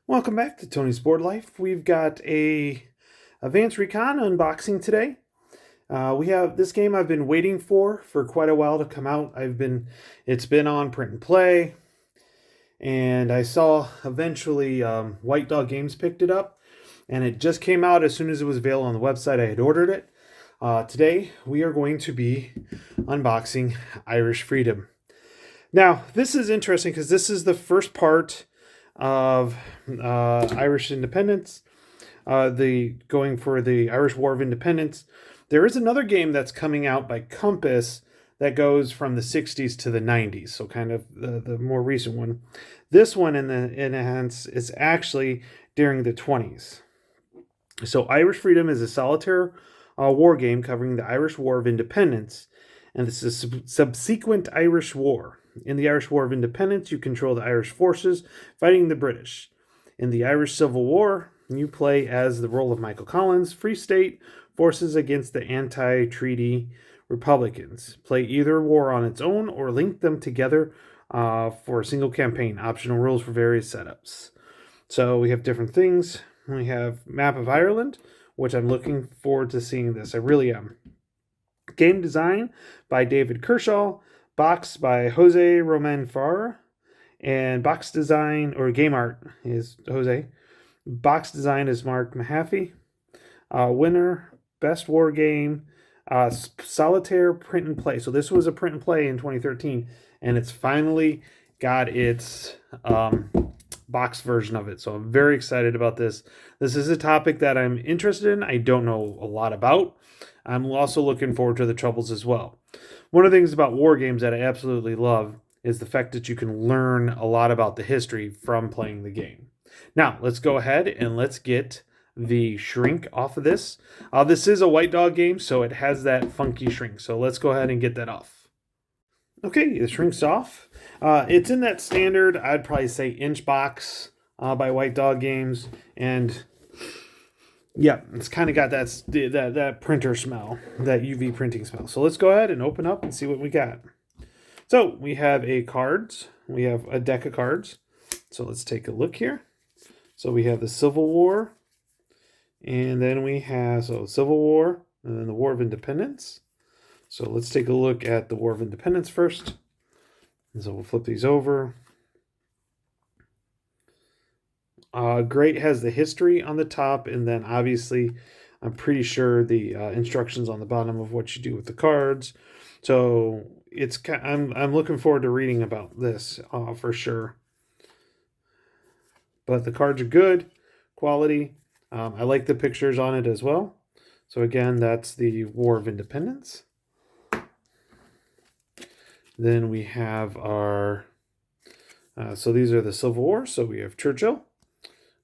Welcome back to Tony's Board Life. We've got a Advanced Recon unboxing today. We have this game I've been waiting for quite a while to come out. It's been on print and play, and I saw eventually White Dog Games picked it up, and it just came out as soon as it was available on the website. I had ordered it. Today we are going to be unboxing Irish Freedom. Now this is interesting because this is the first part of Irish independence, going for the Irish War of Independence. There is another game that's coming out by Compass that goes from the 60s to the 90s, so kind of the more recent one. This one in a sense is actually during the 20s. So Irish Freedom is a solitaire war game covering the Irish War of Independence, and this is a subsequent Irish War. In the Irish War of Independence, you control the Irish forces fighting the British. In the Irish Civil War, you play as the role of Michael Collins, Free State forces against the anti-treaty Republicans. Play either war on its own or link them together for a single campaign. Optional rules for various setups. So we have different things. We have Map of Ireland, which I'm looking forward to seeing this. I really am. Game design by David Kershaw. Box by Jose Roman Farr, and box design or game art is Jose. Box design is Mark Mahaffey. Winner, best war game, solitaire print and play. So this was a print and play in 2013, and it's finally got its box version of it. So I'm very excited about this. This is a topic that I'm interested in. I don't know a lot about. I'm also looking forward to the troubles as well. One of the things about war games that I absolutely love is the fact that you can learn a lot about the history from playing the game. Now, let's go ahead and let's get the shrink off of this. This is a White Dog game, so it has that funky shrink. So let's go ahead and get that off. Okay, the shrink's off. It's in that standard, I'd probably say inch box by White Dog Games, and yeah, it's kind of got that printer smell, that UV printing smell. So let's go ahead and open up and see what we got. So we have we have a deck of cards. So let's take a look here. So we have the Civil War, and then we have Civil War, and then the War of Independence. So let's take a look at the War of Independence first. And so we'll flip these over. Great has the history on the top, and then obviously I'm pretty sure the instructions on the bottom of what you do with the cards. So I'm looking forward to reading about this for sure. But the cards are good quality. I like the pictures on it as well. So again, that's the War of Independence. Then we have our so these are the Civil War. So we have Churchill.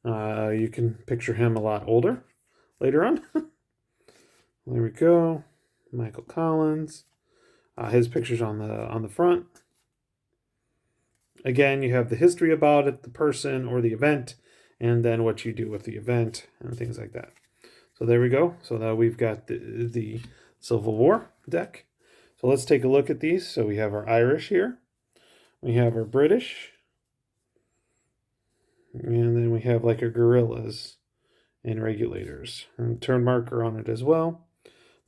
You can picture him a lot older later on. There we go. Michael Collins. His picture's on the front. Again, you have the history about it, the person or the event, and then what you do with the event and things like that. So there we go. So now we've got the Civil War deck. So let's take a look at these. So we have our Irish here. We have our British. And then we have like our guerrillas and regulators. And turn marker on it as well.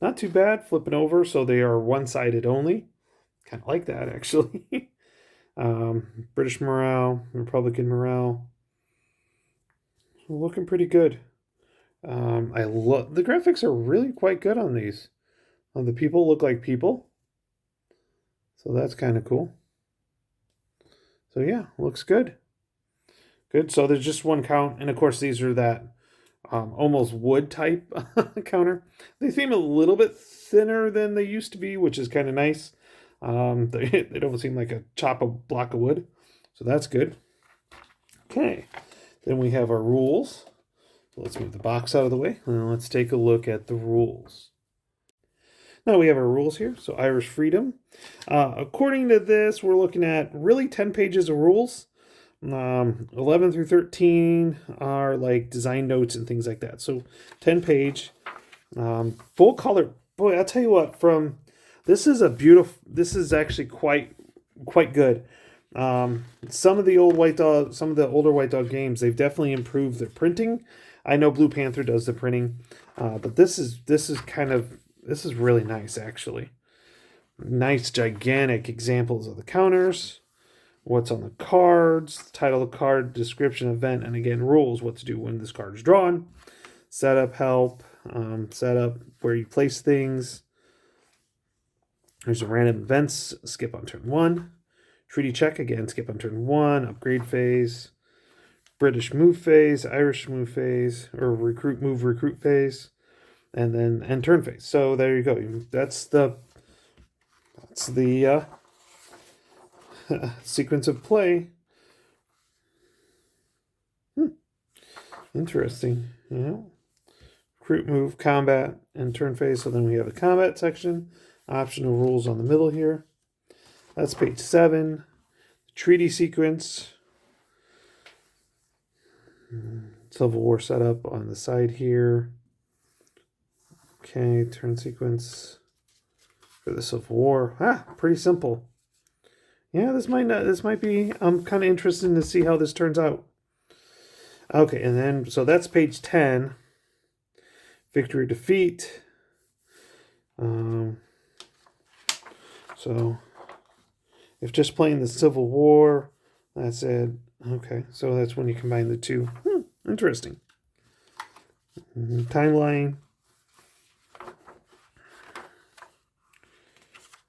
Not too bad, flipping over, so they are one-sided only. Kind of like that, actually. British morale, Republican morale. Looking pretty good. I love the graphics are really quite good on these. The people look like people. So that's kind of cool. So yeah, looks good. Good. So there's just one count, and of course these are that almost wood type counter. They seem a little bit thinner than they used to be, which is kind of nice. They don't seem like a chop a block of wood, so that's good. Okay, then we have our rules. Let's move the box out of the way, and let's take a look at the rules. Now we have our rules here. So Irish Freedom. According to this, we're looking at really 10 pages of rules. 11 through 13 are like design notes and things like that. So 10 page, full color. Boy, I'll tell you what, this is actually quite good. Some of the older White Dog games, they've definitely improved their printing. I know Blue Panther does the printing, but this is really nice, actually. Nice, gigantic examples of the counters, what's on the cards, title of the card, description, event, and again, rules, what to do when this card is drawn, setup help, setup where you place things. There's a random events, skip on turn 1. Treaty check, again, skip on turn 1. Upgrade phase. British move phase, Irish move phase, or recruit phase, and then end turn phase. So there you go. That's the sequence of play. Interesting. Yeah. Recruit, move, combat, and turn phase. So then we have a combat section. Optional rules on the middle here. That's page 7. Treaty sequence. Civil War setup on the side here. Okay, turn sequence for the Civil War. Pretty simple. Yeah, this might be. I'm kind of interested to see how this turns out. Okay, and then so that's page 10. Victory, defeat. So if just playing the Civil War, that's it. Okay, so that's when you combine the two. Interesting. Timeline.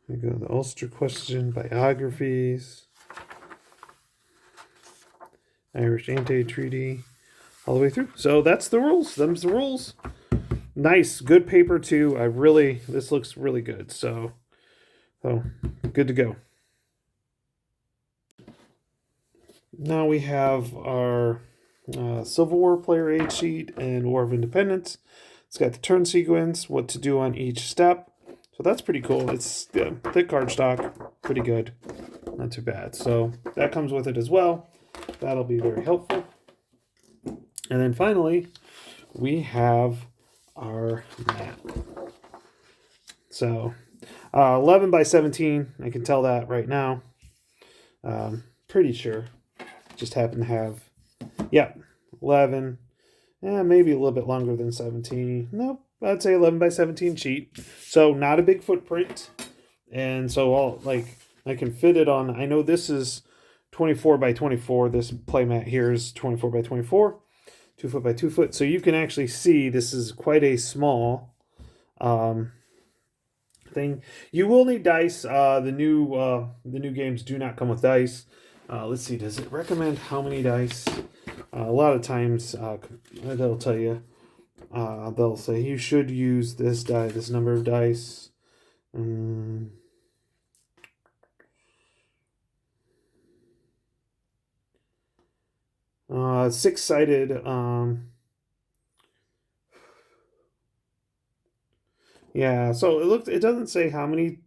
We go to the Ulster question, biographies, Irish anti-treaty, all the way through. So that's the rules. Them's the rules. Nice, good paper too. This looks really good. So good to go. Now we have our Civil War player aid sheet and War of Independence. It's got the turn sequence, what to do on each step. So that's pretty cool. It's thick cardstock, pretty good. Not too bad. So that comes with it as well. That'll be very helpful. And then finally, we have our map. So 11 by 17, I can tell that right now. Pretty sure. Just happen to have, 11. Maybe a little bit longer than 17. Nope, I'd say 11 by 17 sheet. So not a big footprint. And so I can fit it on, I know this is 24 by 24. This playmat here is 24 by 24. 2 foot by 2 foot. So you can actually see this is quite a small thing. You will need dice. The new games do not come with dice. Let's see, does it recommend how many dice? A lot of times they'll tell you, they'll say you should use this number of dice. 6-sided. So it doesn't say how many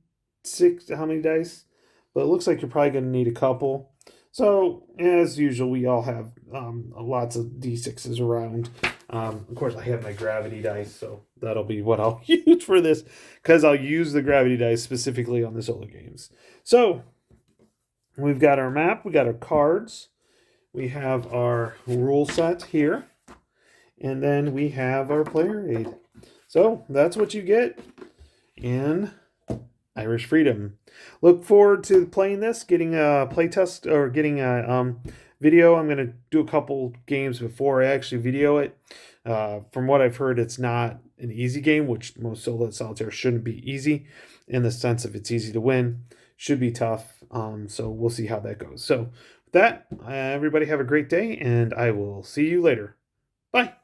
dice, but it looks like you're probably going to need a couple. So, as usual, we all have lots of D6s around. Of course, I have my gravity dice, so that'll be what I'll use for this, because I'll use the gravity dice specifically on the solo games. So, we've got our map, we got our cards, we have our rule set here, and then we have our player aid. So, that's what you get in Irish Freedom. Look forward to playing this, getting a playtest, or getting a video. I'm going to do a couple games before I actually video it. From what I've heard, it's not an easy game, which most solo solitaire shouldn't be easy, in the sense of it's easy to win. Should be tough. So we'll see how that goes. So with that, everybody have a great day, and I will see you later. Bye.